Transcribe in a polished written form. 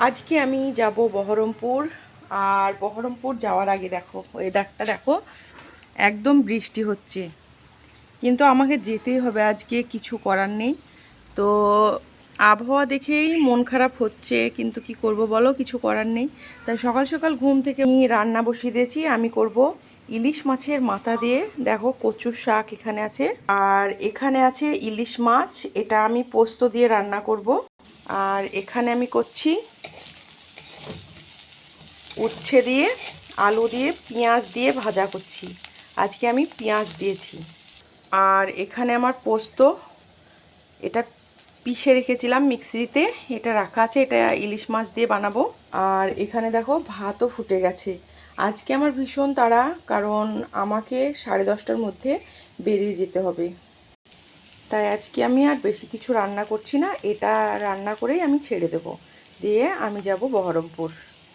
আজকে আমি যাব বহরমপুর। আর বহরমপুর যাওয়ার আগে দেখো ওয়েদারটা দেখো, একদম বৃষ্টি হচ্ছে, কিন্তু আমাকে যেতেই হবে, আজকে কিছু করার নেই। তো আবহাওয়া দেখেই মন খারাপ হচ্ছে, কিন্তু কি করব বলো, কিছু করার নেই। তাই সকাল সকাল ঘুম থেকে আমি রান্না বসিয়ে দিয়েছি। আমি করব ইলিশ মাছের মাথা দিয়ে, দেখো কচুর শাক এখানে আছে, আর এখানে আছে ইলিশ মাছ, এটা আমি পোস্ত দিয়ে রান্না করব। আর এখানে আমি করছি উচ্ছে দিয়ে, আলু দিয়ে, পেঁয়াজ দিয়ে ভাজা করছি। আজকে আমি পেঁয়াজ দিয়েছি। আর এখানে আমার পোস্ত, এটা পিষে রেখেছিলাম মিক্সিতে, এটা রাখা আছে, এটা ইলিশ মাছ দিয়ে বানাবো। আর এখানে দেখো ভাতও ফুটে গেছে। আজকে আমার ভীষণ তাড়া, কারণ আমাকে 10:30টার মধ্যে বেরিয়ে যেতে হবে। তাই আজকে আমি আর বেশি কিছু রান্না করছি না, এটা রান্না করেই আমি ছেড়ে দেব, দিয়ে আমি যাব বহরমপুর।